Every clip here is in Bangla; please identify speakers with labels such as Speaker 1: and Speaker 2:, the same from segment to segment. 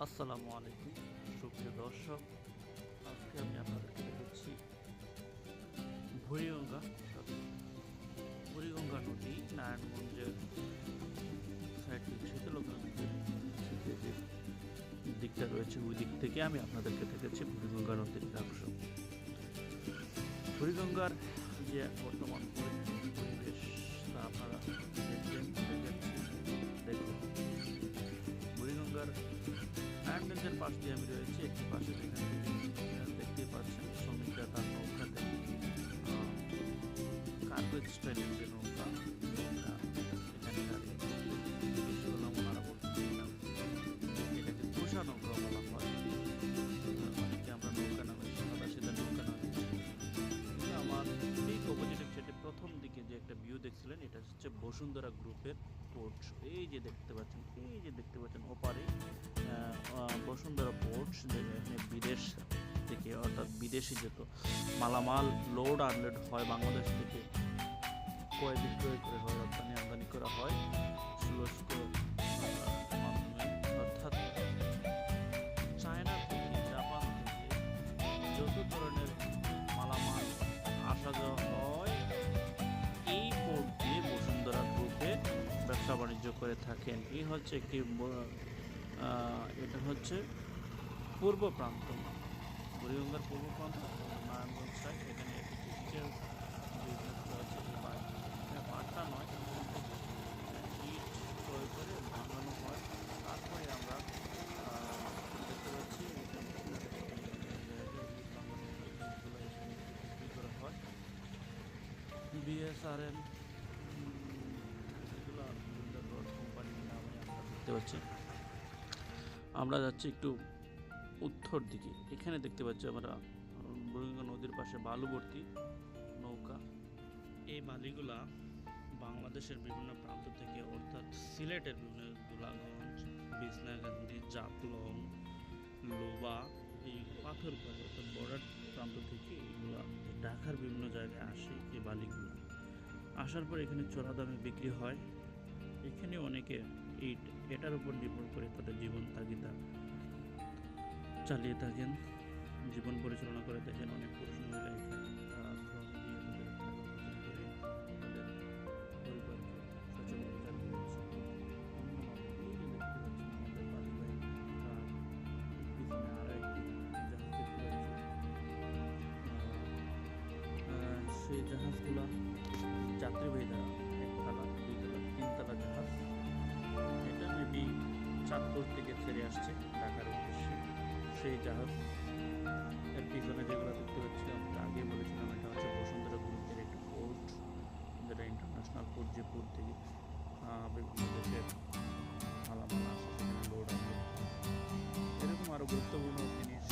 Speaker 1: আসসালামু আলাইকুম সুপ্রিয় দর্শক, আজকে আমি আপনাদেরকে দেখাচ্ছি বুড়িগঙ্গা বুড়িগঙ্গা নদী নারায়ণগঞ্জের সাইড থেকে শীতলক্ষার যে দিকটা রয়েছে ওই দিক থেকে আমি আপনাদেরকে দেখাচ্ছি বুড়িগঙ্গা নদীর অংশ। বুড়িগঙ্গার যে বর্তমান পরিবেশ তা আপনারা দেখুন। বুড়িগঙ্গার নারায়ণগঞ্জের পাশ দিয়ে আমি রয়েছি, একটি পাশে দেখতেই পাচ্ছেন শ্রমিকরা তার নৌকাতে কার্গো স্টাইলের যে নৌকা এখানে দাঁড়িয়ে ওনারা বলছিলাম এটাকে তুষা নৌকা বলা হয়। অনেকে আমরা নৌকা নামে সাদা সিধা নৌকা নামে, কিন্তু আমার এই অপোজিটিভ সাইডে প্রথম দিকে যে একটা ভিউ দেখছিলেন এটা হচ্ছে বসুন্ধরা গ্রুপের পোর্ট। এই যে দেখতে পাচ্ছেন ওপারে বসুন্ধরা পোর্ট, যেখানে বিদেশ থেকে অর্থাৎ বিদেশি যেত মালামাল লোড আনলোড হয় বাংলাদেশ থেকে ক্রয় বিক্রয় করে হয়, রপ্তানি আমদানি করা হয় শুল্ক মাধ্যমে, অর্থাৎ চায়না থেকে জাপান থেকে যত ধরনের মালামাল আসা যাওয়া হয় এই পোর্ট দিয়ে বসুন্ধরা গ্রুপে ব্যবসা বাণিজ্য করে থাকেন। এই হচ্ছে একটি এটা হচ্ছে পূর্ব প্রান্ত, বুড়িগঙ্গার পূর্ব প্রান্ত নারায়ণগঞ্জ সাইড। এখানে কৃষিজের পাট্টা নয়, ইট ক্রয় করে ভাঙানো হয়, তারপরে আমরা দেখতে পাচ্ছি বিক্রি করা হয়। বিএসআরএল কোম্পানির নামে আমরা দেখতে পাচ্ছি। আমরা যাচ্ছি একটু উত্তর দিকে, এখানে দেখতে পাচ্ছি আমরা বুড়িগঙ্গা নদীর পাশে বালুবর্তী নৌকা। এই বালিগুলা বাংলাদেশের বিভিন্ন প্রান্ত থেকে, অর্থাৎ সিলেটের বিভিন্ন গোলাগঞ্জ, বিছনাকান্দি, জাফলং, লোবা, এই পাথরবাড়ি অর্থাৎ বর্ডার প্রান্ত থেকে এগুলা ঢাকার বিভিন্ন জায়গায় আসে। এই বালিগুলো আসার পর এখানে চড়া দামে বিক্রি হয়। এখানে অনেকে এটার উপর নির্ভর করে তাদের জীবন তাগিদা চালিয়ে থাকেন, জীবন পরিচালনা করে থাকেন। অনেক পুরুষ মহিলা এখানে শ্রম দিয়ে তাদের করে তাদের পরিবারকে সচেতনতা দিয়েছে। সেই জাহাজগুলা যাত্রীবাহী দ্বারা একতলা, দুইতলা, তিনতলা জাহাজ। এটা মেবি চাঁদপুর থেকে ছেড়ে আসছে ঢাকার উদ্দেশ্যে। সেই জাহাজ এর পিছনে যেগুলো দেখতে পাচ্ছি, আমি আগে বলেছিলাম এটা হচ্ছে বসুন্ধরা গ্রুপের একটি পোর্ট, যেটা ইন্টারন্যাশনাল পোর্ট, যে পোর্ট থেকে বিভিন্ন দেশের মালামাল আসে, সেখানে লোড আসে। এরকম আরও গুরুত্বপূর্ণ জিনিস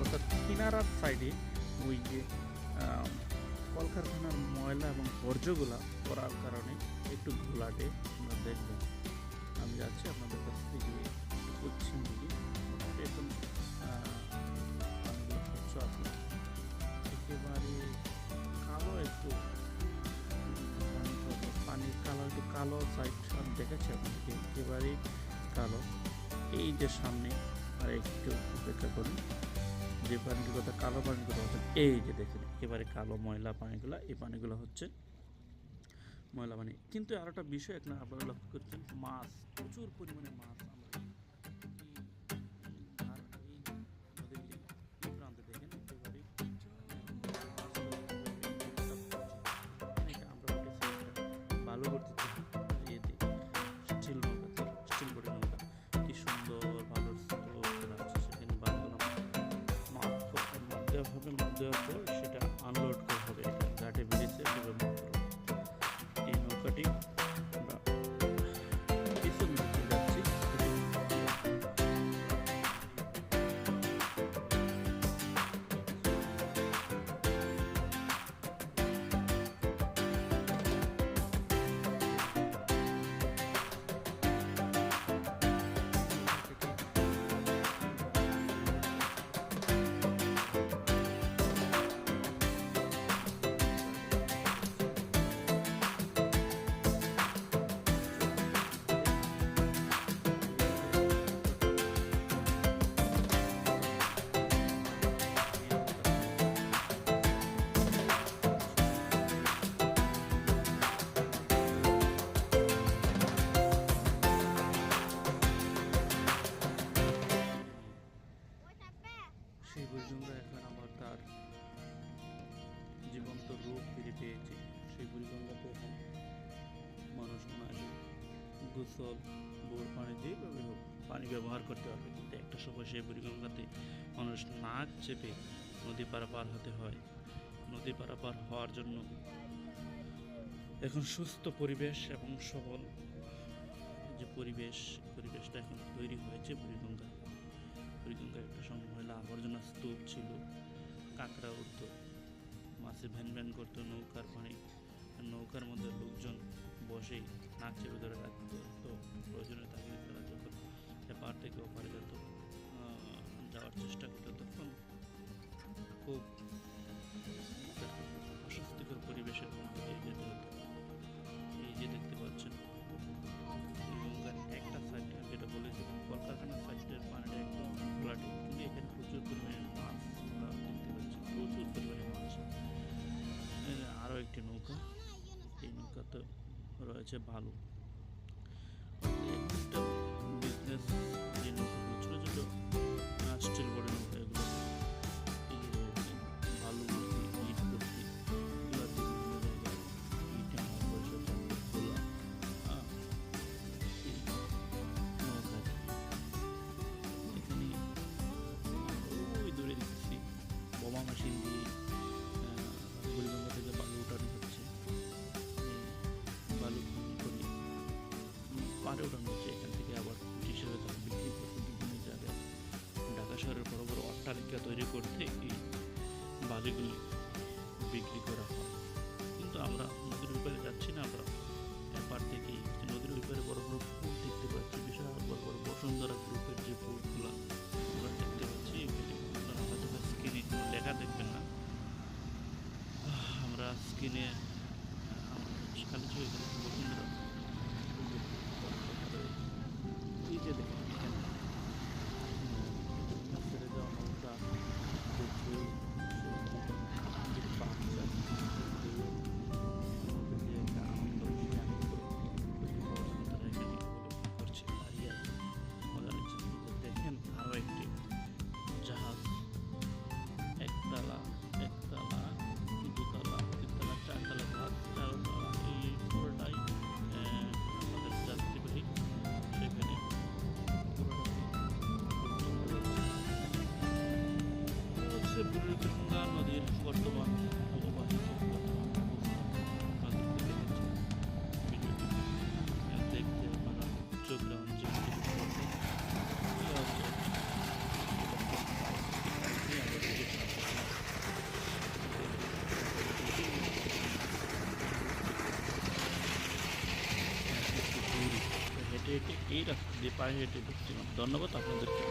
Speaker 1: অর্থাৎ কিনারার সাইডে ওই যে কলকারখানার ময়লা এবং বর্জ্যগুলা করার কারণে একটু ঘোলাটে আপনারা দেখবেন। আমি যাচ্ছি আপনাদের কাছ থেকে পশ্চিম দিকে, এখন পানিগুলো স্বচ্ছ আছে, একেবারে কালো একটু পানির কালার একটু কালো সাইড আমি দেখেছি আপনাদেরকে, একেবারে কালো। এই যে সামনে আর একটু অপেক্ষা করুন, যে পানির কথা কালো পানির কথা হচ্ছে, এই যে দেখেন একেবারে কালো ময়লা পানিগুলো, এই পানিগুলো হচ্ছে ময়লা পানি। কিন্তু আর একটা বিষয় এখন আপনারা লক্ষ্য করছেন, মাছ, প্রচুর পরিমাণে মাছ আমরা এই প্রান্তে দেখেন একেবারে আমরা বালুবর্তী স্টিল নৌকা, স্টিল বডি নৌকা, কি সুন্দর ভালো আছে, সেখানে বালুগুলো মাছ দেওয়ার পর সেটা আনলোড করা হবে, এটা ঘাটে বেরিয়েছে। এই নৌকাটি আমরা পিছন দিকে যাচ্ছি। গোসল, বোর পানি যেভাবে হোক পানি ব্যবহার করতে পারবে। কিন্তু একটা সময় সেই বুড়িগঙ্গাতে মানুষ নাক চেপে নদী পারাপার হতে হয়। নদী পারাপার হওয়ার জন্য এখন সুস্থ পরিবেশ এবং সবল যে পরিবেশটা এখন তৈরি হয়েছে বুড়িগঙ্গা। বুড়িগঙ্গা একটা সময় হলে আবর্জনা স্তূপ ছিল, কাঁকড়া উঠতো, মাছে ভ্যান ভ্যান করতো, নৌকার মধ্যে লোকজন বসেই নাক চেপে ধরে রাখতো। তো প্রয়োজনে তাকে তারা যখন এপার থেকে ওপারে যেত, যাওয়ার চেষ্টা করতো, তখন খুব অস্বস্তিকর পরিবেশের মধ্যে দিয়ে যেতে হতো। এই যে দেখতে পাচ্ছেন গঙ্গার একটা সাইড, যেটা বলেছি কলকারখানার সাইডের পানিটা একটু ঘোলাটে, কিন্তু এখানে প্রচুর পরিমাণে মাছ আমরা দেখতে পাচ্ছি, প্রচুর পরিমাণে মাছ। আরও একটি নৌকা, এই নৌকাতে রয়েছে বালু। একটা বিজনেস, যে নৌকাগুলো ছোটো ছোটো স্টিল বড় নৌকা, এগুলো বালু ভর্তি, ইট ভর্তি, এগুলো বিভিন্ন জায়গায় ইট আনা, পয়সা চাকরি খোলা নৌকা। এখানে ওই দূরে দেখছি বোমা মেশিন দিয়ে বুড়িগঙ্গা থেকে বালু উঠানো হচ্ছে। বালু খনন করে পাড়ে উঠানো হচ্ছে, এখান থেকে আবার হিসেবে তারা বিক্রি করতে বিভিন্ন জায়গায়। ঢাকা শহরের বড় বড় অট্টালিকা তৈরি করতে এই বালুগুলি বিক্রি করা হয়। কিন্তু আমরা নদীর ওপারে যাচ্ছি না, আমরা এপার থেকে নদীর ওপারে বড় বড় পুল দেখতে পাচ্ছি, বিশাল বড় বড় বসুন্ধরা গ্রুপের যে পুলগুলো আমরা দেখতে পাচ্ছি। আপনারা হয়তো স্ক্রিনে কোনো লেখা দেখবেন না, আমরা স্ক্রিনে খালি চোখে বসুন্ধরা এই যে দেখেন এখানে ছেড়ে যাওয়া নৌকা, একটা আনন্দ তারা এখানে উপলব্ধি করছে, দাঁড়িয়ে মজা নিচ্ছে। দেখেন আরও একটি জাহাজ, একতলা, দুতলা, তিনতলা, চারতলা জাহাজ, চারতলা, এই পুরোটাই আমাদের যাত্রীবাহী। সেখানে হচ্ছে বুড়িগঙ্গা নদীর বর্তমান অববাহিত ভিডিওটি দেখতে আপনারা চোখ রাখুন। হেঁটে হেঁটে এই রাস্তা দিয়ে পায়ে হেঁটে ঢুকছিলাম। ধন্যবাদ আপনাদেরকে।